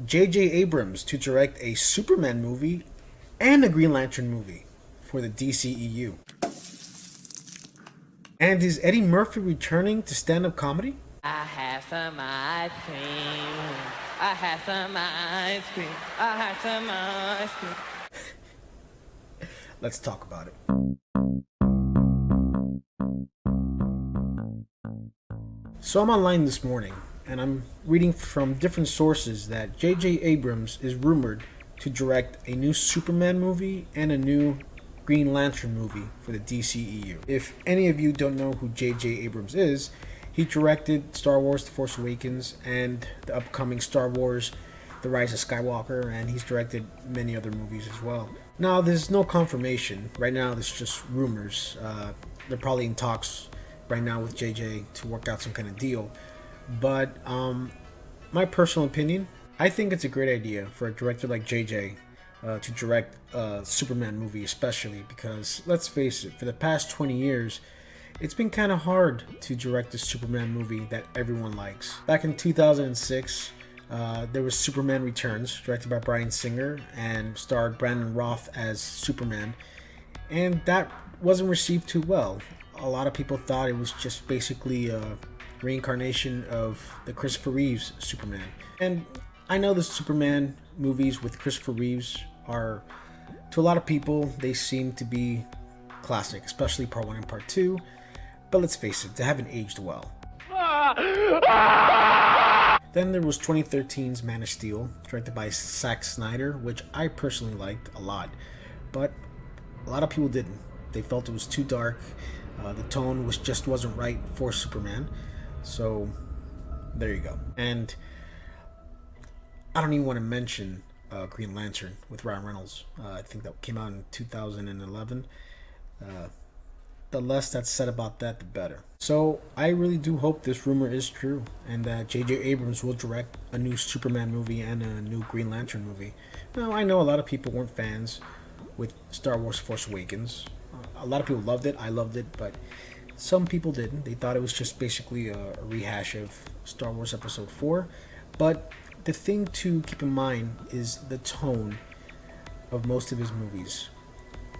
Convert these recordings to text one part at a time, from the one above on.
JJ Abrams to direct a Superman movie and a Green Lantern movie for the DCEU. And is Eddie Murphy returning to stand-up comedy? I had some ice cream. I had some ice cream. I had some ice cream. Let's talk about it. So I'm online this morning and I'm reading from different sources that JJ Abrams is rumored to direct a new Superman movie and a new Green Lantern movie for the DCEU. If any of you don't know who JJ Abrams is, he directed Star Wars The Force Awakens and the upcoming Star Wars The Rise of Skywalker, and he's directed many other movies as well. Now, there's no confirmation. Right now, there's just rumors. They're probably in talks right now with JJ to work out some kind of deal. But my personal opinion, I think it's a great idea for a director like JJ to direct a Superman movie, especially because, let's face it, for the past 20 years, it's been kind of hard to direct a Superman movie that everyone likes. Back in 2006, there was Superman Returns, directed by Bryan Singer and starred Brandon Roth as Superman, and that wasn't received too well. A lot of people thought it was just basically a reincarnation of the Christopher Reeves Superman. And I know the Superman movies with Christopher Reeves are, to a lot of people, they seem to be classic, especially Part 1 and Part 2. But let's face it, they haven't aged well. Then there was 2013's Man of Steel, directed by Zack Snyder, which I personally liked a lot. But a lot of people didn't. They felt it was too dark. The tone wasn't right for Superman. So there you go. And I don't even want to mention Green Lantern with Ryan Reynolds. I think that came out in 2011. The less that's said about that, the better. So I really do hope this rumor is true and that JJ Abrams will direct a new Superman movie and a new Green Lantern movie. Now, I know a lot of people weren't fans with Star Wars Force Awakens. A lot of people loved it. I loved it, but some people didn't. They thought it was just basically a rehash of Star Wars Episode 4. But the thing to keep in mind is the tone of most of his movies.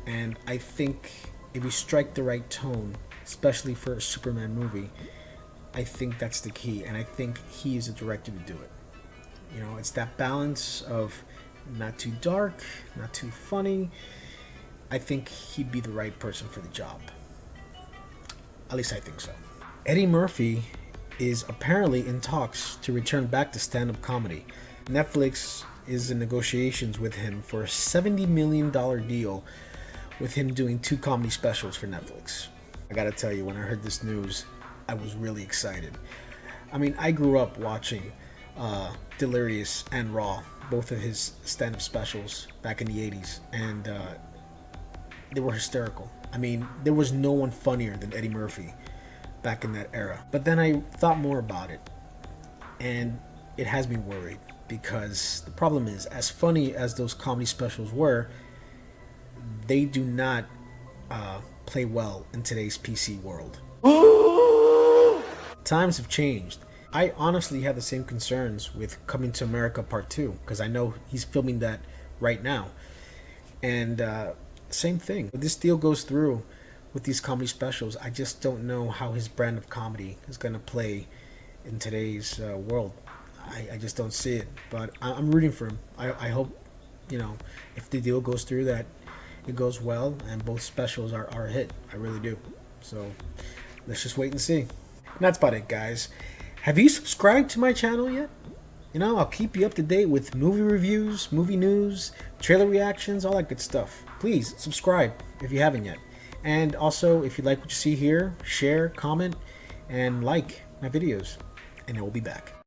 And I think if you strike the right tone, especially for a Superman movie, I think that's the key. And I think he is a director to do it. You know, it's that balance of not too dark, not too funny. I think he'd be the right person for the job. At least I think so. Eddie Murphy is apparently in talks to return back to stand-up comedy. Netflix is in negotiations with him for a $70 million deal with him doing 2 comedy specials for Netflix. I gotta tell you, when I heard this news, I was really excited. I mean, I grew up watching Delirious and Raw, both of his stand-up specials back in the 80s, and they were hysterical. I mean, there was no one funnier than Eddie Murphy back in that era. But then I thought more about it, and it has me worried, because the problem is, as funny as those comedy specials were, they do not play well in today's PC world. Times have changed. I honestly have the same concerns with Coming to America Part 2, because I know he's filming that right now. And same thing. If this deal goes through with these comedy specials, I just don't know how his brand of comedy is going to play in today's world. I just don't see it. But I'm rooting for him. I hope, you know, if the deal goes through, that it goes well and both specials are a hit. I really do. So let's just wait and see. And that's about it, guys. Have you subscribed to my channel yet? You know, I'll keep you up to date with movie reviews, movie news, trailer reactions, all that good stuff. Please subscribe if you haven't yet. And also, if you like what you see here, share, comment, and like my videos. And I will be back.